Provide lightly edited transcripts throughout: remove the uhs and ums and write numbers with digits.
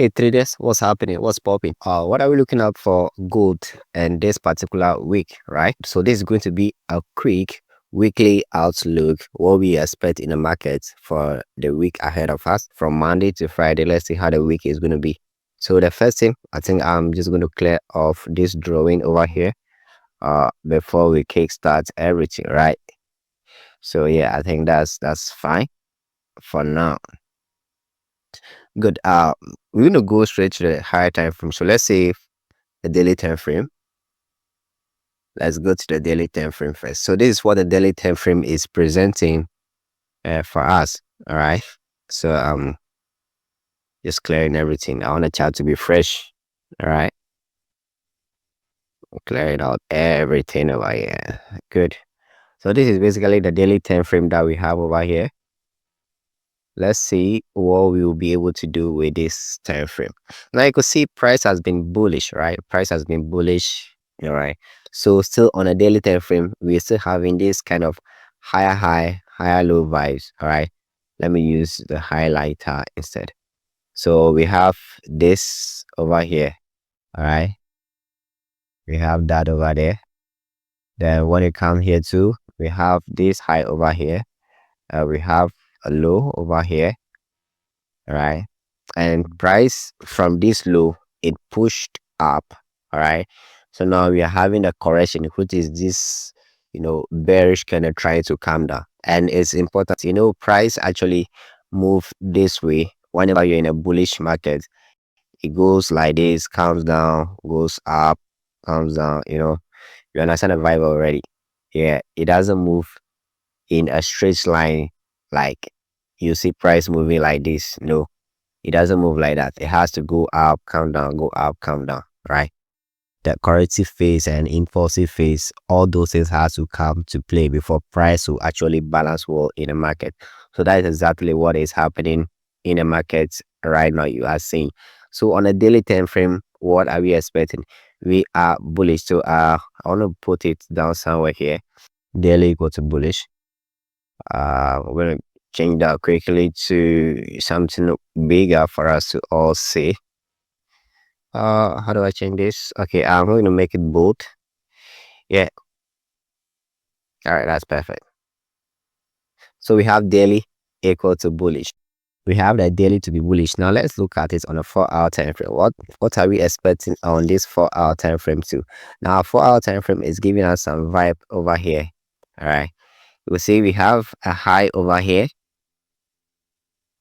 Hey traders, what's happening? What's popping? What are we looking at for gold and this particular week, right? So this is going to be a quick weekly outlook, what we expect in the market for the week ahead of us from Monday to Friday. Let's see how the week is going to be. So the first thing, I think I'm just going to clear off this drawing over here before we kickstart everything, right? So yeah, I think that's fine for now. Good. We're gonna go straight to the higher time frame. So let's say the daily time frame. Let's go to the daily time frame first. So this is what the daily time frame is presenting for us. All right. So just clearing everything. I want the chart to be fresh. All right. Clearing out everything over here. Good. So this is basically the daily time frame that we have over here. Let's see what we will be able to do with this time frame. Now you can see price has been bullish, right? Price has been bullish, all right. So still on a daily time frame, we're still having this kind of higher high, higher low vibes, all right. Let me use the highlighter instead. So we have this over here, all right. We have that over there. Then when you come here too, we have this high over here. We have a low over here, all right. And price from this low, it pushed up, all right. So now we are having a correction, which is this, bearish kind of trying to calm down. And it's important, price actually move this way whenever you're in a bullish market. It goes like this, comes down, goes up, comes down. You understand the vibe already. Yeah, it doesn't move in a straight line like you see price moving like this. No, it doesn't move like that. It has to go up, come down, go up, come down, right? The corrective phase and impulsive phase, all those things has to come to play before price will actually balance well in the market. So that is exactly what is happening in the market right now. You are seeing. So on a daily time frame, what are we expecting? We are bullish. So I want to put it down somewhere here. Daily equal to bullish. We're gonna change that quickly to something bigger for us to all see. How do I change this? Okay, I'm going to make it bold. Yeah, all right, that's perfect. So we have daily equal to bullish. We have the daily to be bullish. Now let's look at it on a 4-hour time frame. What are we expecting on this 4-hour time frame too? Now 4-hour time frame is giving us some vibe over here. All right, we'll see we have a high over here,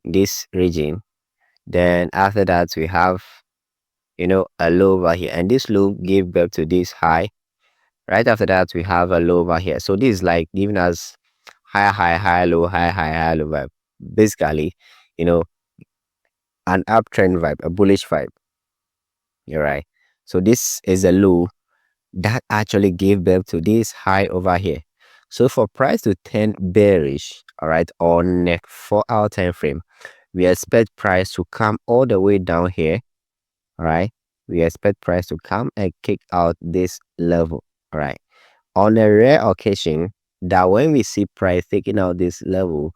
this region. Then after that we have a low over here, and this low gave birth to this high. Right after that we have a low over here. So this is like giving us higher high, higher low, higher high, higher low vibe. Basically, an uptrend vibe, a bullish vibe. You're right. So this is a low that actually gave birth to this high over here. So for price to turn bearish, all right, on a 4-hour time frame, we expect price to come all the way down here. All right, we expect price to come and kick out this level. All right, on a rare occasion that when we see price taking out this level,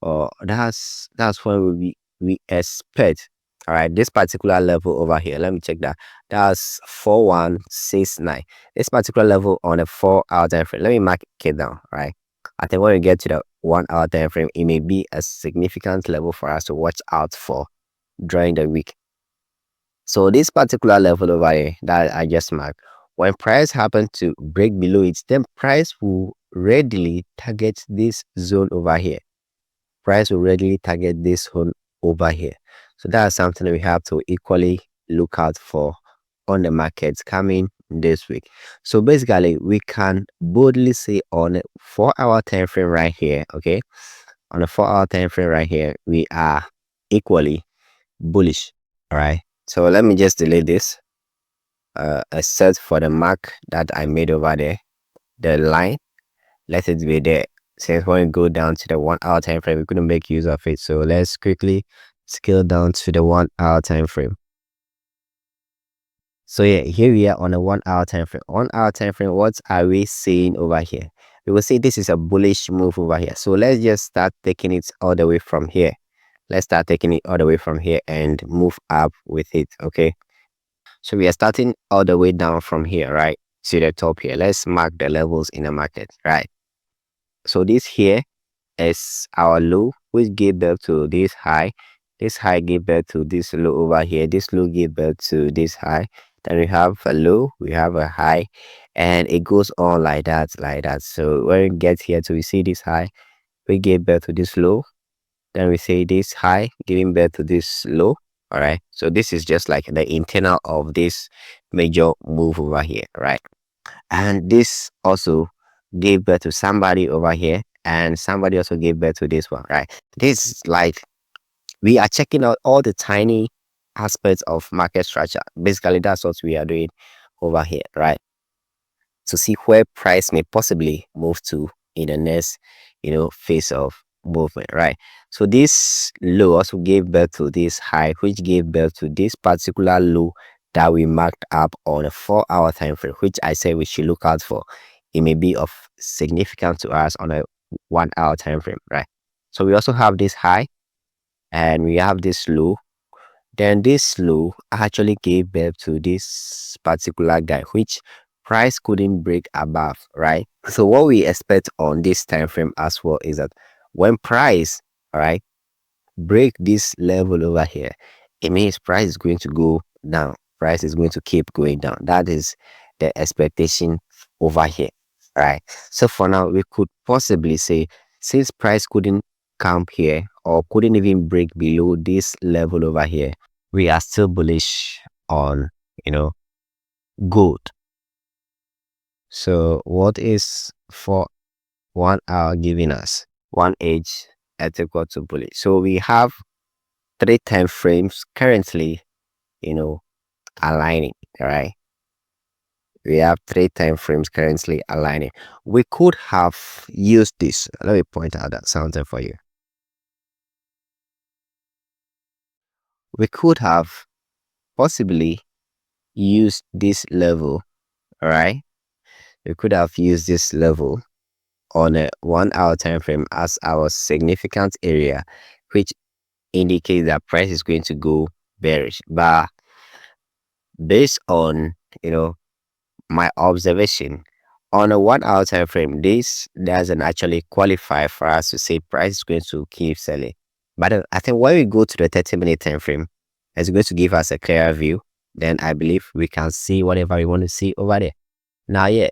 that's when we expect, all right, this particular level over here. Let me check that. That's 4169. This particular level on a 4-hour time frame. Let me mark it down. All right, I think when we get to the 1-hour time frame, it may be a significant level for us to watch out for during the week. So this particular level over here that I just marked, when price happen to break below it, then price will readily target this zone over here. Price will readily target this zone over here. So that's something we have to equally look out for on the markets coming this week. So basically, we can boldly say on a 4-hour time frame right here, okay, on a 4-hour time frame right here, we are equally bullish. All right. So let me just delete this. Except for the mark that I made over there, the line, let it be there. Since when we go down to the 1-hour time frame, we're going to make use of it. So let's quickly scale down to the 1-hour time frame. So yeah, here we are on a 1-hour time frame. 1-hour time frame, what are we seeing over here? We will say this is a bullish move over here. So let's just start taking it all the way from here. let's start taking it all the way from here and move up with it. Okay, so we are starting all the way down from here, right, to the top here. Let's mark the levels in the market, right? So this here is our low, which gave birth to this high. This high gave birth to this low over here. This low gave birth to this high. Then we have a low, we have a high, and it goes on like that, like that. So when we get here to we see this high, we gave birth to this low. Then we say this high giving birth to this low. All right. So this is just like the internal of this major move over here, right? And this also gave birth to somebody over here, and somebody also gave birth to this one, right? This is like we are checking out all the tiny aspects of market structure. Basically, that's what we are doing over here, right? To see where price may possibly move to in the next, phase of movement, right? So this low also gave birth to this high, which gave birth to this particular low that we marked up on a 4-hour time frame, which I say we should look out for. It may be of significance to us on a 1-hour time frame, right? So we also have this high and we have this low. Then this low actually gave birth to this particular guy, which price couldn't break above, right? So what we expect on this time frame as well is that when price, all right, break this level over here, it means price is going to go down. Price is going to keep going down. That is the expectation over here, right? So for now, we could possibly say, since price couldn't come here or couldn't even break below this level over here, we are still bullish on, gold. So what is for 1 hour giving us 1H at equal to bullish? So we have 3 time frames currently, aligning, all right? We have 3 time frames currently aligning. We could have used this. Let me point out that something for you. We could have possibly used this level, all right? We could have used this level on a 1 hour time frame as our significant area, which indicates that price is going to go bearish. But based on my observation on a 1 hour time frame, this doesn't actually qualify for us to say price is going to keep selling. But I think when we go to the 30-minute time frame, it's going to give us a clearer view. Then I believe we can see whatever we want to see over there. Now, yeah.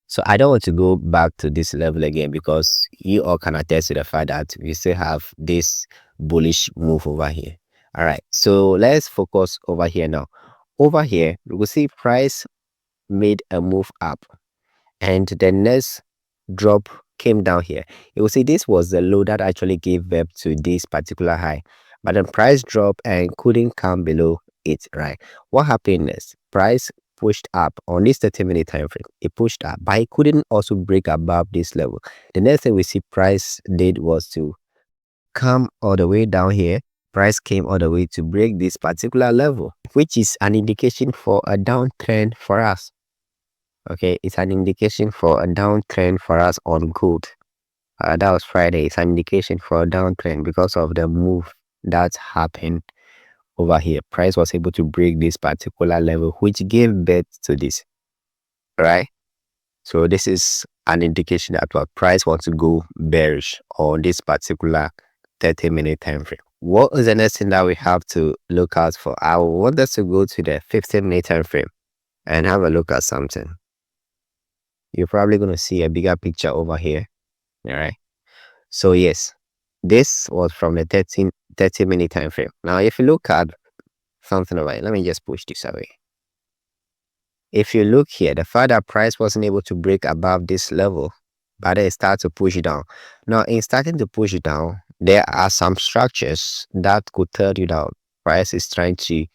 So I don't want to go back to this level again because you all can attest to the fact that we still have this bullish move over here. All right. So let's focus over here now. Over here, we will see price made a move up and the next drop came down here. You will see this was the low that actually gave birth to this particular high, but the price dropped and couldn't come below it, right? What happened next? Price pushed up on this 30-minute time frame. It pushed up, but it couldn't also break above this level. The next thing we see price did was to come all the way down here. Price came all the way to break this particular level, which is an indication for a downtrend for us. Okay, it's an indication for a downtrend for us on gold. That was Friday. It's an indication for a downtrend because of the move that happened over here. Price was able to break this particular level, which gave birth to this, right? So this is an indication that what price wants to go bearish on this particular 30-minute time frame. What is the next thing that we have to look out for? I want us to go to the 15-minute time frame and have a look at something. You're probably going to see a bigger picture over here. All right. So yes, this was from the 30-minute time frame. Now, if you look at something over here, let me just push this away. If you look here, the fact that price wasn't able to break above this level, but then it started to push down. Now, in starting to push down, there are some structures that could tell you that price is trying to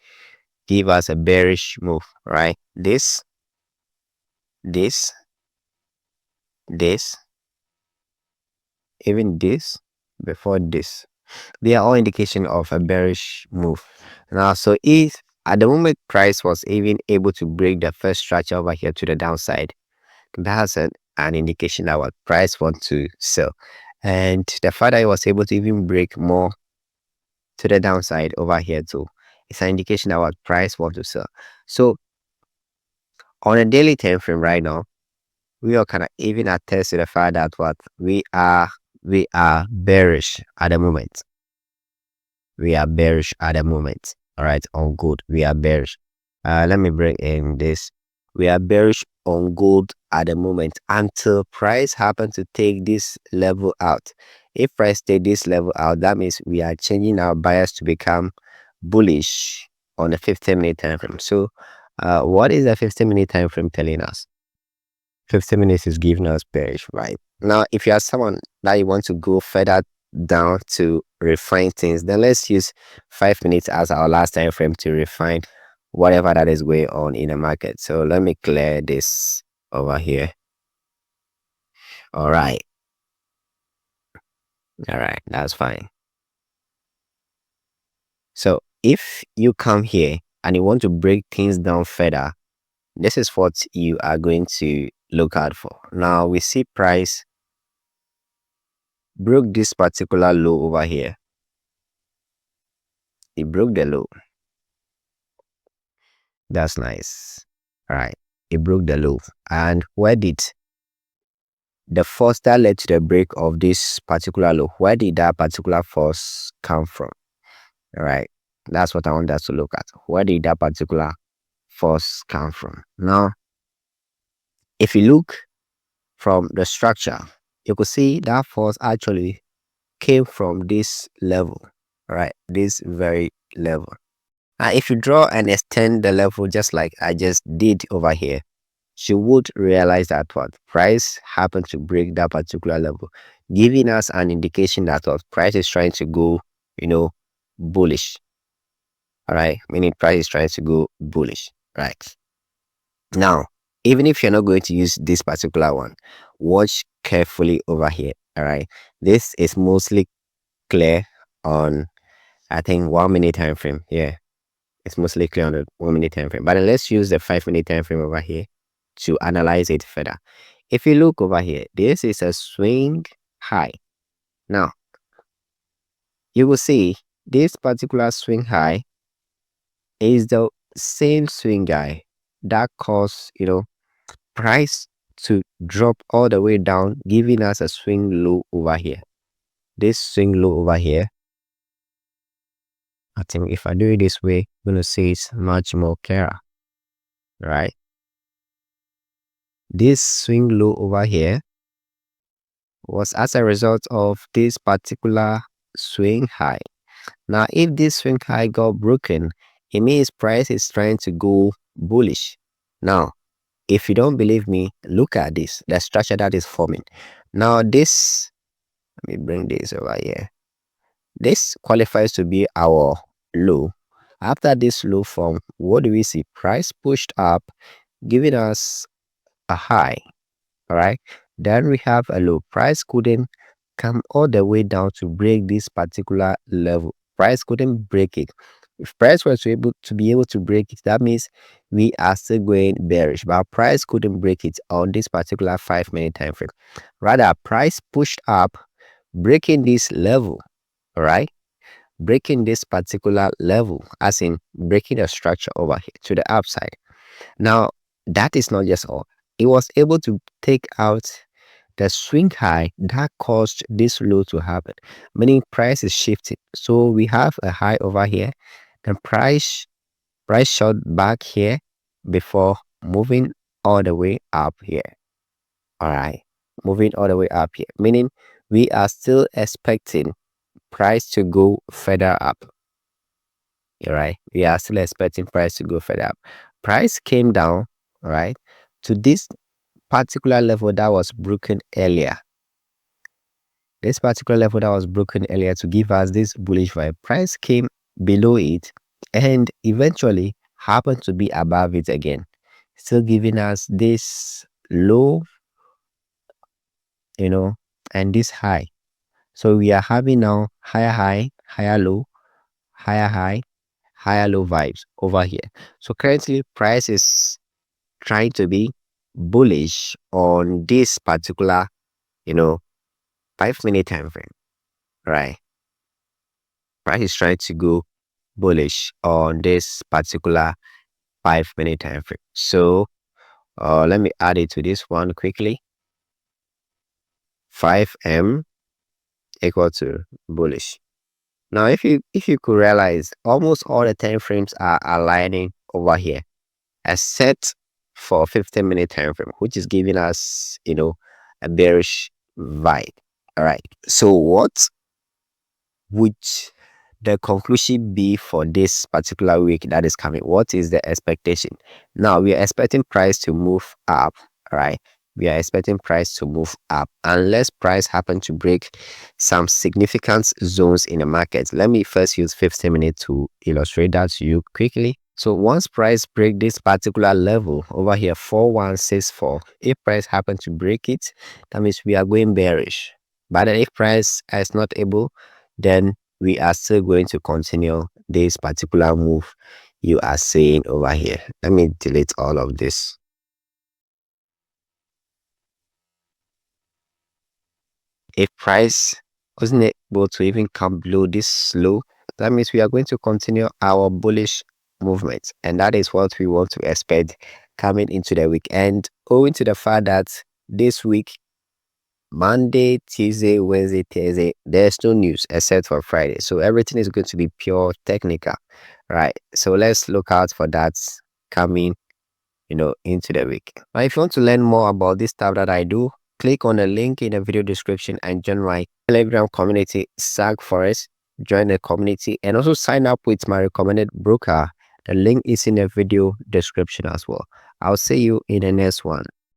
give us a bearish move, right? This, even this, before this, they are all indication of a bearish move. Now, so if at the moment price was even able to break the first structure over here to the downside, that's an indication that what price wants to sell. And the fact that it was able to even break more to the downside over here too. It's an indication that what price wants to sell. So on a daily time frame right now, we are kind of even attest to the fact that what we are bearish at the moment. We are bearish at the moment. All right, on gold we are bearish. Let me bring in this. We are bearish on gold at the moment until price happen to take this level out. If price take this level out, that means we are changing our bias to become bullish on the 15-minute time frame. So what is the 15-minute time frame telling us? 15 minutes is giving us bearish, right? Now if you are someone that you want to go further down to refine things, then let's use 5 minutes as our last time frame to refine whatever that is going on in the market. So let me clear this over here. All right, that's fine. So if you come here and you want to break things down further, this is what you are going to look out for. Now we see price broke this particular low over here. It broke the low. That's nice. All right, it broke the low. And where did the force that led to the break of this particular low, where did that particular force come from? All right, that's what I want us to look at. Where did that particular force come from? Now if you look from the structure, you could see that force actually came from this level. All right, this very level. And if you draw and extend the level just like I just did over here, you would realize that what price happened to break that particular level, giving us an indication that what price is trying to go, bullish. All right, meaning price is trying to go bullish. Right now, even if you're not going to use this particular one, watch carefully over here. All right, this is mostly clear on, I think, 1 minute time frame. Yeah, it's mostly clear on the 1 minute time frame, but then let's use the 5 minute time frame over here to analyze it further. If you look over here, this is a swing high. Now you will see this particular swing high is the same swing high that caused price to drop all the way down, giving us a swing low over here. This swing low over here, I think if I do it this way, you're gonna see it's much more clearer. Right, this swing low over here was as a result of this particular swing high. Now if this swing high got broken, it means price is trying to go bullish. Now if you don't believe me, look at this, the structure that is forming. Now this, let me bring this over here. This qualifies to be our low. After this low form, what do we see? Price pushed up, giving us a high. All right, then we have a low. Price couldn't come all the way down to break this particular level. Price couldn't break it. If price was to be able to break it, that means we are still going bearish, but price couldn't break it on this particular 5 minute time frame. Rather, price pushed up, breaking this level. All right, breaking this particular level, as in breaking the structure over here to the upside. Now that is not just all. It was able to take out the swing high that caused this low to happen, meaning price is shifting. So we have a high over here, then price shot back here before moving all the way up here. All right, moving all the way up here, meaning we are still expecting price to go further up. All right, we are still expecting price to go further up. Price came down, all right, to this particular level that was broken earlier. This particular level that was broken earlier to give us this bullish vibe. Price came below it and eventually happened to be above it again, still giving us this low, and this high. So we are having now higher high, higher low, higher high, higher low vibes over here. So currently price is trying to be bullish on this particular 5 minute time frame, right? price is trying to go bullish on this particular 5-minute time frame. So let me add it to this one quickly. 5M equal to bullish. Now if you could realize, almost all the time frames are aligning over here, except for 15-minute time frame, which is giving us, you know, a bearish vibe. All right, so what would the conclusion be for this particular week that is coming? What is the expectation? Now we are expecting price to move up. All right, we are expecting price to move up unless price happen to break some significant zones in the market. Let me first use 15 minutes to illustrate that to you quickly. So once price break this particular level over here, 4164, if price happen to break it, that means we are going bearish. But then if price is not able, then we are still going to continue this particular move you are seeing over here. Let me delete all of this. If price wasn't able to even come below this low, that means we are going to continue our bullish movement, and that is what we want to expect coming into the weekend, owing to the fact that this week, Monday, Tuesday, Wednesday, Thursday, there's no news except for Friday, so everything is going to be pure technical, right? So let's look out for that coming, you know, into the week. Now if you want to learn more about this stuff that I do, click on the link in the video description and join my Telegram community, SAG Forex. Join the community and also sign up with my recommended broker. The link is in the video description as well. I'll see you in the next one.